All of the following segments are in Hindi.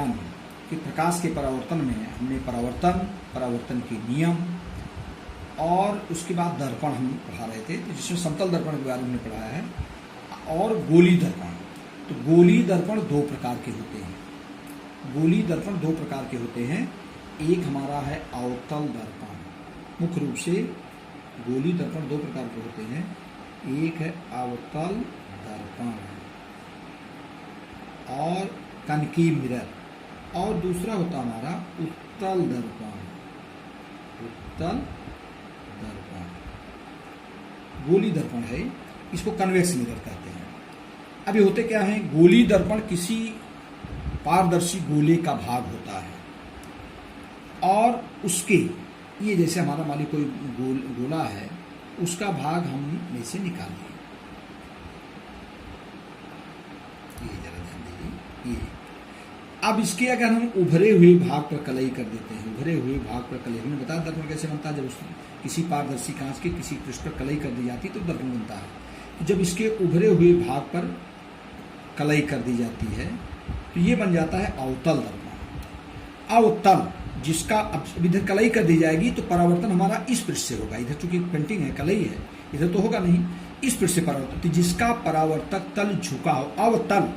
ज्ञान कि प्रकाश के परावर्तन में हमने परावर्तन के नियम और उसके बाद दर्पण हम पढ़ा रहे थे, तो जिसमें समतल दर्पण के बारे में हमने पढ़ाया है और गोली दर्पण। तो गोली दर्पण दो प्रकार के होते हैं। गोली दर्पण दो प्रकार के होते हैं। एक हमारा है अवतल दर्पण। मुख्य रूप से गोली दर्पण दो प्रकार के होते हैं। एक है अवतल दर्पण और कनकेव मिरर, और दूसरा होता हमारा उत्तल दर्पण। उत्तल दर्पण गोली दर्पण है, इसको कन्वेक्स मिरर कहते हैं। अब ये होते क्या है, गोली दर्पण किसी पारदर्शी गोले का भाग होता है और उसके ये जैसे हमारा मान ली कोई गोला है, उसका भाग हम में से निकाल लें। ये जरा ध्यान दीजिए, ये अब इसके अगर हम उभरे हुए भाग पर कलई कर देते हैं, उभरे हुए भाग पर कलई, हमने बताया दर्पण कैसे बनता है। जब किसी पारदर्शी कांच के किसी पृष्ठ पर कलई कर दी जाती है तो दर्पण बनता है। जब इसके उभरे हुए भाग पर कलई कर दी जाती है तो ये बन जाता है अवतल दर्पण। अवतल जिसका अब इधर कलई कर दी जाएगी तो परावर्तन हमारा इस पृष्ठ से होगा। इधर चूंकि पेंटिंग है, कलई है, इधर तो होगा नहीं, इस पृष्ठ से परावर्तन, तो जिसका परावर्तक तल झुका हो, अवतल,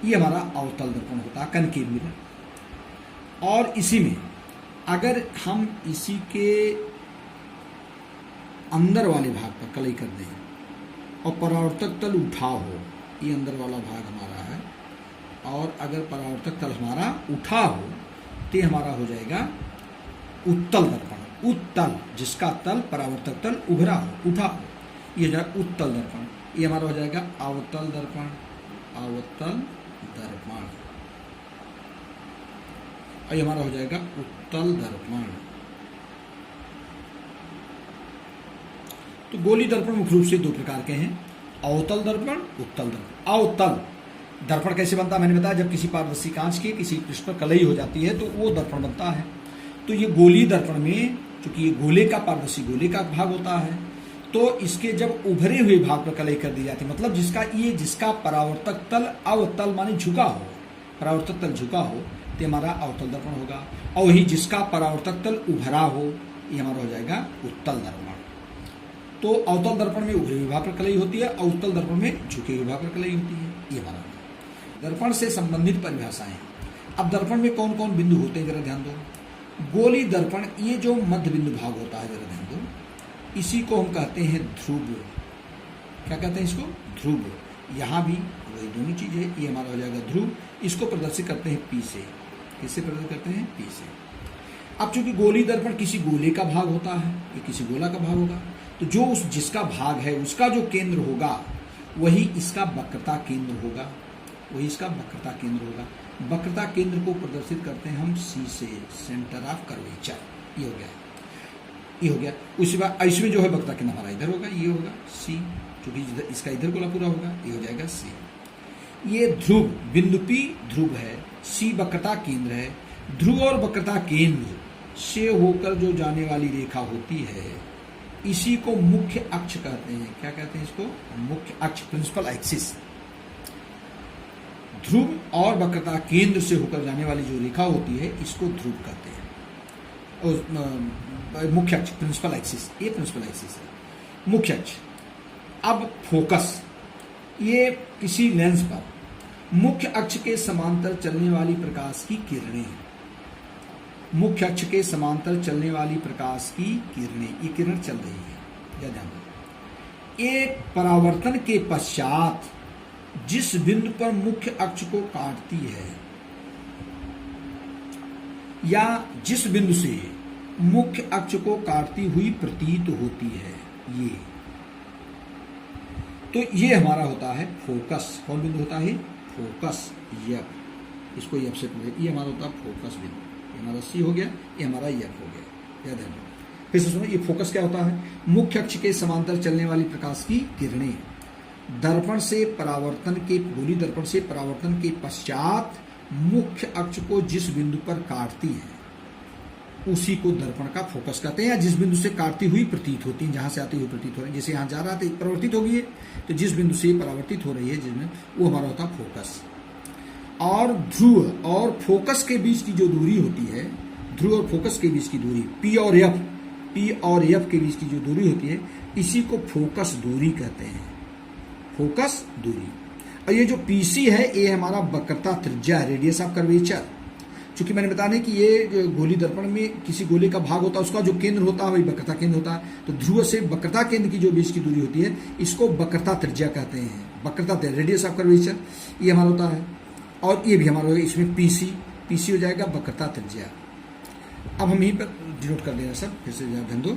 ये हमारा अवतल दर्पण होता है, कनकेव मिरर। और इसी में अगर हम इसी के अंदर वाले भाग पर कलई कर दें और परावर्तक तल उठा हो, ये अंदर वाला भाग हमारा है, और अगर परावर्तक तल हमारा उठा हो तो हमारा हो जाएगा उत्तल दर्पण। उत्तल जिसका तल परावर्तक तल उभरा हो, उठा हो, ये हो जाएगा उत्तल दर्पण। ये हमारा हो जाएगा अवतल दर्पण। अवतल दर्पण और ये हमारा हो जाएगा उत्तल दर्पण। तो गोली दर्पण मुख्य रूप से दो प्रकार के हैं, अवतल दर्पण, उत्तल दर्पण। अवतल दर्पण कैसे बनता है मैंने बताया, जब किसी पारदर्शी कांच के किसी पृष्ठ पर कलई हो जाती है तो वो दर्पण बनता है। तो ये गोली दर्पण में चूंकि ये गोले का पारदर्शी गोले का भाग होता है, तो इसके जब उभरे हुए भाग पर कलई कर दी जाती है, मतलब जिसका परावर्तक तल अवतल माने झुका हो, परावर्तक तल झुका हो, तो हमारा अवतल दर्पण होगा। और वही जिसका परावर्तक तल उभरा हो, ये हमारा हो जाएगा उत्तल दर्पण। तो अवतल दर्पण में उभरे हुए भाग पर कलई होती है और उत्तल दर्पण में झुके हुए भाग पर कलई होती है। ये हमारा दर्पण से संबंधित परिभाषाएं। अब दर्पण में कौन कौन बिंदु होते हैं जरा ध्यान दो। गोली दर्पण, ये जो मध्य बिंदु भाग होता है, जरा ध्यान दो, इसी को हम कहते हैं ध्रुव। क्या कहते हैं इसको? ध्रुव। यहाँ भी वही दोनों चीजें, ये हमारा हो जाएगा ध्रुव। इसको प्रदर्शित करते हैं पी से। किससे प्रदर्शित करते हैं? पी से। अब चूंकि गोली दर्पण किसी गोले का भाग होता है, ये किसी गोला का भाग होगा, तो जो जिसका भाग है उसका जो केंद्र होगा वही इसका वक्रता केंद्र होगा, वही इसका वक्रता केंद्र होगा। वक्रता केंद्र को प्रदर्शित करते हैं हम सी से, सेंटर ऑफ कर्वेचर। ये हो गया, ये हो गया। उसके बाद इसमें जो है वक्रता केंद्र हमारा इधर होगा, ये होगा सी, क्योंकि इसका इधर गोला पूरा होगा, ये हो जाएगा सी। ये ध्रुव, बिंदु पी ध्रुव है, सी वक्रता केंद्र है। ध्रुव और वक्रता केंद्र से होकर जो जाने वाली रेखा होती है, इसी को मुख्य अक्ष कहते हैं। क्या कहते हैं इसको? मुख्य अक्ष, प्रिंसिपल एक्सिस। ध्रुव और वक्रता केंद्र से होकर जाने वाली जो रेखा होती है, इसको ध्रुव कहते हैं। और मुख्य अक्ष, प्रिंसिपल एक्सिस, ये प्रिंसिपल एक्सिस है, मुख्य अक्ष। अब फोकस, ये किसी लेंस पर मुख्य अक्ष के समांतर चलने वाली प्रकाश की किरणें, मुख्य अक्ष के समांतर चलने वाली प्रकाश की किरणें, ये किरण चल रही है, या ध्यान दो। एक परावर्तन के पश्चात जिस बिंदु पर मुख्य अक्ष को काटती है, या जिस बिंदु से मुख्य अक्ष को काटती हुई प्रतीत होती है, तो ये हमारा होता है फोकस। कौन बिंदु होता है? फोकस। यफ, इसको यफ से पढ़े, ये हमारा होता है फोकस बिंदु। ये हमारा सी हो गया, ये हमारा यफ हो गया, याद है। फिर से सुनो, ये फोकस क्या होता है? मुख्य अक्ष के समांतर चलने वाली प्रकाश की किरणें दर्पण से परावर्तन के, गोली दर्पण से परावर्तन के पश्चात मुख्य अक्ष को जिस बिंदु पर काटती है, उसी को दर्पण का फोकस कहते हैं, या जिस बिंदु से काटती हुई प्रतीत होती है, जहां से आती हुई प्रतीत हो रही है। जैसे यहां जा रहा था, परावर्तित हो गई है, तो जिस बिंदु से परावर्तित हो रही है, जिसमें वो हमारा होता है फोकस। और ध्रुव और फोकस के बीच की जो दूरी होती है, ध्रुव और फोकस के बीच की दूरी, पी और एफ के बीच की जो दूरी होती है, इसी को फोकस दूरी कहते हैं, फोकस दूरी। और ये जो पीसी है ये हमारा वक्रता त्रिज्या है, रेडियस ऑफ कर्वेचर। चूंकि मैंने बताया कि ये गोली दर्पण में किसी गोले का भाग होता है, उसका जो केंद्र होता है वही वक्रता केंद्र होता है। तो ध्रुव से वक्रता केंद्र की जो बीच की दूरी होती है, इसको वक्रता त्रिज्या कहते हैं, वक्रता रेडियस ऑफ कर्वेचर ये हमारा होता है। और ये भी हमारा होगा, इसमें पीसी हो जाएगा वक्रता त्रिज्या। अब हम यहीं पर डिनोट कर लेना सब, फिर से ध्यान दो।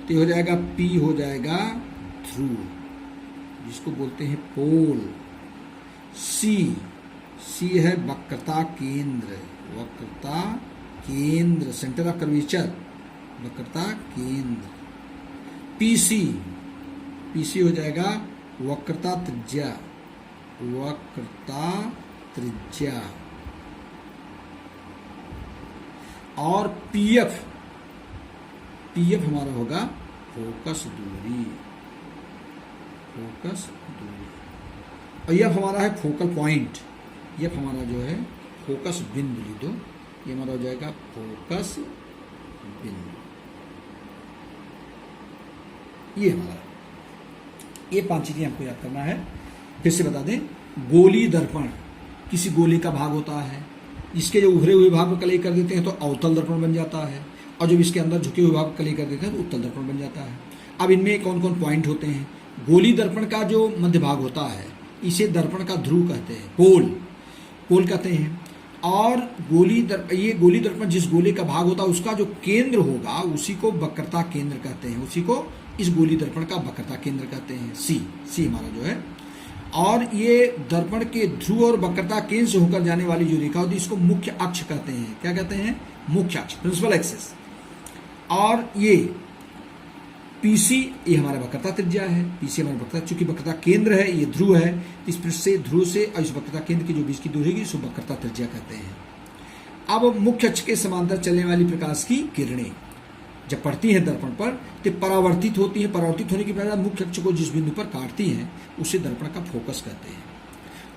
तो हो जाएगा पी हो जाएगा ध्रुव, जिसको बोलते हैं पोल। सी है वक्रता केंद्र, सेंटर ऑफ कर्वेचर, वक्रता केंद्र। पीसी हो जाएगा वक्रता त्रिज्या, और पीएफ हमारा होगा फोकस दूरी। और यह हमारा है फोकल पॉइंट, यह हमारा जो है फोकस बिंदु लिख दो, ये हमारा हो जाएगा फोकस बिंदु। ये हमारा, ये 5 चीजें हमको याद करना है। फिर से बता दें, गोली दर्पण किसी गोले का भाग होता है, इसके जो उभरे हुए भाग को कलई कर देते हैं तो अवतल दर्पण बन जाता है, और जब इसके अंदर झुके हुए भाग को कलई कर देते हैं तो उत्तल दर्पण बन जाता है। अब इनमें कौन कौन पॉइंट होते हैं? गोली दर्पण का जो मध्य भाग होता है इसे दर्पण का ध्रुव कहते हैं, पोल कहते हैं। और ये गोली दर्पण जिस गोले का भाग होता है उसका जो केंद्र होगा उसी को वक्रता केंद्र कहते हैं, उसी को इस गोली दर्पण का वक्रता केंद्र कहते हैं, सी हमारा जो है। और ये दर्पण के ध्रुव और वक्रता केंद्र से होकर जाने वाली जो रेखा होती है इसको मुख्य अक्ष कहते हैं। क्या कहते हैं? मुख्य अक्ष, प्रिंसिपल एक्सिस। और ये पीसी ये हमारा वक्रता त्रिज्या है, पीसी हमारा वक्रता, चूंकि वक्रता केंद्र है, ये ध्रुव है, इस पृष्ठ से ध्रुव से और इस वक्रता केंद्र की जो बीच की दूरी है इसको वक्रता त्रिज्या कहते हैं। अब मुख्य अक्ष के समांतर चलने वाली प्रकाश की किरणें जब पड़ती हैं दर्पण पर तो परावर्तित होती हैं। परावर्तित होने के बाद मुख्य अक्ष को जिस बिंदु पर काटती हैं उसे दर्पण का फोकस कहते हैं।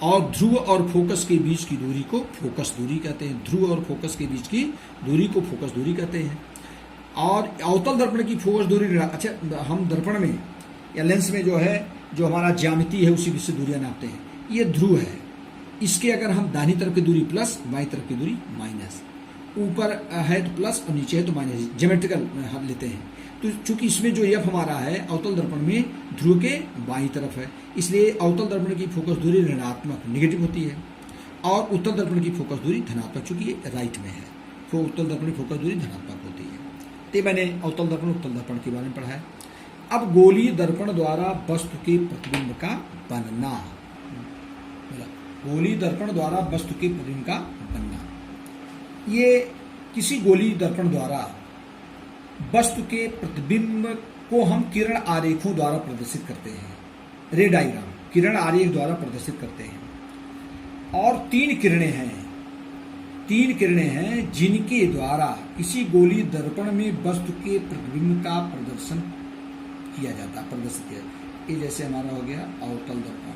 और ध्रुव और फोकस के बीच की दूरी को फोकस दूरी कहते हैं, ध्रुव और फोकस के बीच की दूरी को फोकस दूरी कहते हैं। और अवतल दर्पण की फोकस दूरी, अच्छा हम दर्पण में या लेंस में जो है जो हमारा ज्यामिति है उसी से दूरियां नापते हैं। ये ध्रुव है, इसके अगर हम दाहिनी तरफ की दूरी प्लस, बाईं तरफ की दूरी माइनस, ऊपर है तो प्लस और नीचे है तो माइनस, ज्योमेट्रिकल हम लेते हैं। तो चूंकि इसमें जो एफ हमारा है अवतल दर्पण में ध्रुव के बाईं तरफ है, इसलिए अवतल दर्पण की फोकस दूरी ऋणात्मक नेगेटिव होती है और उत्तल दर्पण की फोकस दूरी धनात्मक, चूंकि ये राइट में है तो उत्तल दर्पण की फोकस दूरी धनात्मक होती है। तो मैंने अवतल दर्पण उत्तल दर्पण के बारे में पढ़ा है। अब गोलीय दर्पण द्वारा वस्तु के प्रतिबिंब का बनना, गोलीय दर्पण द्वारा वस्तु के प्रतिबिंब का बनना, ये किसी गोलीय दर्पण द्वारा वस्तु के प्रतिबिंब को हम किरण आरेखों द्वारा प्रदर्शित करते हैं, रे डायग्राम किरण आरेख द्वारा प्रदर्शित करते हैं। और तीन किरणें हैं जिनके द्वारा किसी गोलीय दर्पण में वस्तु के प्रतिबिंब का प्रदर्शन किया जाता है, प्रदर्शित किया जाता है। ये जैसे हमारा हो गया अवतल दर्पण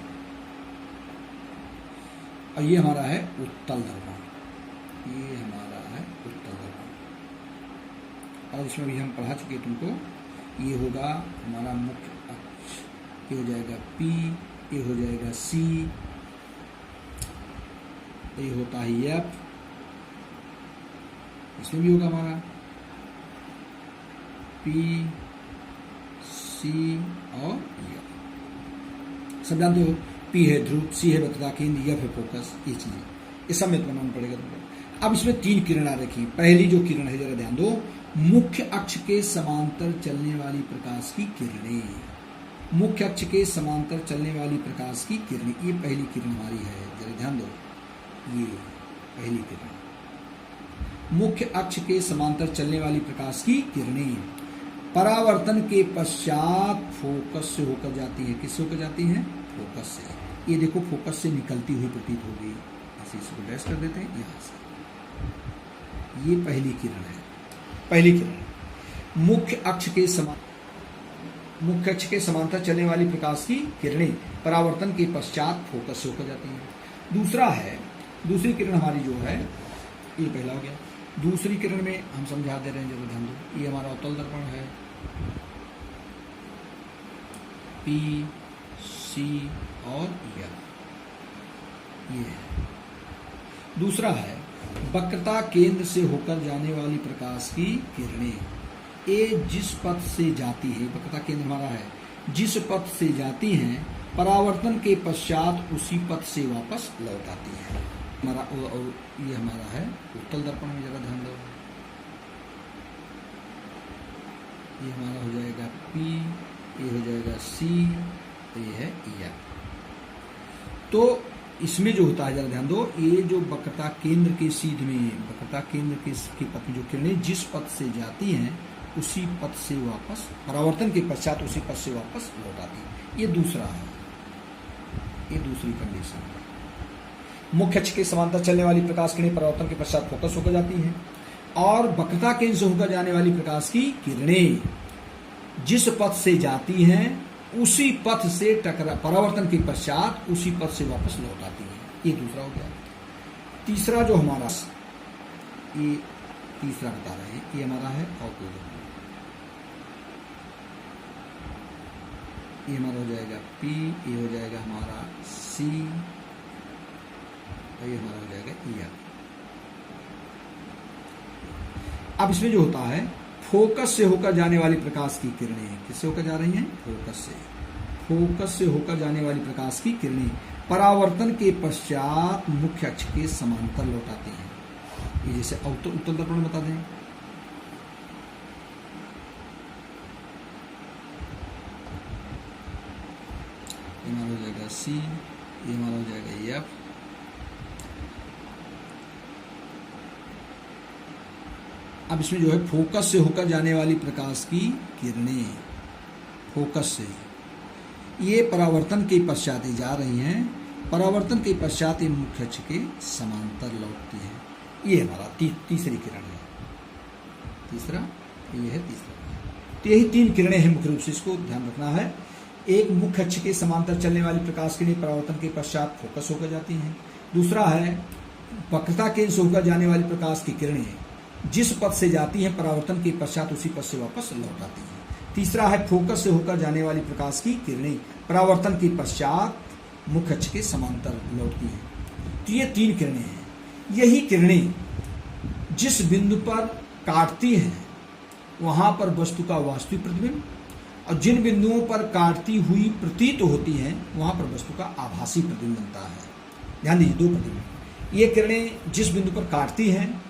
और ये हमारा है उत्तल दर्पण, ये हमारा है उत्तल दर्पण। और इसमें भी हम पढ़ा चुके तुमको, ये होगा हमारा मुख्य अक्ष, ये हो जाएगा पी, ये हो जाएगा सी, ये होता है एफ, इसमें भी होगा हमारा पी सी और एफ। सब जानते हो, पी है ध्रुव, सी है वक्रता केंद्र, एफ है फोकस, ये चीजें इस सब में बनाना पड़ेगा तुमको। अब इसमें तीन किरणें रखी। पहली जो किरण है जरा ध्यान दो, मुख्य अक्ष के समांतर चलने वाली प्रकाश की किरणें, मुख्य अक्ष के समांतर चलने वाली प्रकाश की किरणें, ये पहली किरण हमारी है, जरा ध्यान दो, ये पहली किरण मुख्य अक्ष के समांतर चलने वाली प्रकाश की किरणें परावर्तन के पश्चात फोकस से होकर जाती है। किससे होकर जाती हैं? फोकस से। ये देखो फोकस से निकलती हुई प्रतीत होगी, ऐसे इसको डैश कर देते हैं यहां से। ये पहली किरण है, पहली किरण मुख्य अक्ष के समांतर चलने वाली प्रकाश की किरणें परावर्तन के पश्चात फोकस से होकर जाती हैं। दूसरा है दूसरी किरण हमारी जो है, ये पहला हो गया। दूसरी किरण में हम समझा दे रहे हैं, जरा ध्यान दो। ये हमारा अवतल दर्पण है, पी, सी और ये है। दूसरा है वक्रता केंद्र से होकर जाने वाली प्रकाश की किरणें। ए जिस पथ से जाती है, वक्रता केंद्र हमारा है, जिस पथ से जाती हैं परावर्तन के पश्चात उसी पथ से वापस लौट आती है। हमारा और ये हमारा है उत्तल दर्पण में, जरा ध्यान दो। ये हमारा हो जाएगा पी, ये हो जाएगा सी, ये है या। तो इसमें जो होता है, जरा ध्यान दो, ये जो वक्रता केंद्र के सीध में, वक्रता केंद्र के पथ में जो किरणें जिस पथ से जाती हैं उसी पथ से वापस, परावर्तन के पश्चात उसी पथ से वापस लौट आती है। ये दूसरा है, ये दूसरी कंडीशन है। मुख्य अक्ष के समांतर चलने वाली प्रकाश किरणें परावर्तन के पश्चात फोकस होकर जाती हैं, और वक्रता केंद्र से होकर जाने वाली प्रकाश की किरणें जिस पथ से जाती हैं उसी पथ से परावर्तन के पश्चात उसी पथ से वापस लौट आती है। ये दूसरा हो गया। तीसरा जो हमारा, ये तीसरा बता रहे हैं, ये हमारा है अवतल दर्पण। ये हमारा हो जाएगा पी, ये हो जाएगा हमारा सी, और ये हमारा हो जाएगा या। अब इसमें जो होता है, फोकस से होकर जाने वाली प्रकाश की किरणें, किससे होकर जा रही हैं? फोकस से। फोकस से होकर जाने वाली प्रकाश की किरणें परावर्तन के पश्चात मुख्य अक्ष के समांतर लौट आती हैं। ये जैसे उत्तल दर्पण में बता दें, ये हमारा हो जाएगा सी, ये हमारा हो जाएगा एफ। अब इसमें जो है फोकस से होकर जाने वाली प्रकाश की किरणें, फोकस से ये परावर्तन के पश्चात जा रही हैं, परावर्तन के पश्चात ये मुख्य अक्ष के समांतर लौटती है। ये हमारा तीसरी किरण है। तीसरा ये है तीसरा। तो यही तीन किरणें हैं मुख्य रूप से, इसको ध्यान रखना है। एक, मुख्य अक्ष के समांतर चलने वाली प्रकाश किरणें परावर्तन के पश्चात फोकस होकर जाती हैं। दूसरा है वक्रता केंद्र से होकर जाने वाली प्रकाश की किरणें जिस पथ से जाती हैं परावर्तन के पश्चात उसी पथ से वापस लौट आती हैं। तीसरा है फोकस से होकर जाने वाली प्रकाश की किरणें परावर्तन के पश्चात मुख्य अक्ष के समांतर लौटती हैं। तो ये तीन किरणें हैं। यही किरणें जिस बिंदु पर काटती हैं वहां पर वस्तु का वास्तविक प्रतिबिंब, और जिन बिंदुओं पर काटती हुई प्रतीत होती हैं वहां पर वस्तु का आभासी प्रतिबिंब बनता है। ध्यान दीजिए, दो प्रतिबिंब। ये किरणें जिस बिंदु पर काटती हैं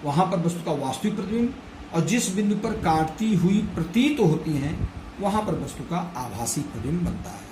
वहां पर वस्तु का वास्तविक प्रतिबिंब, और जिस बिंदु पर काटती हुई प्रतीत होती हैं वहां पर वस्तु का आभासी प्रतिबिंब बनता है।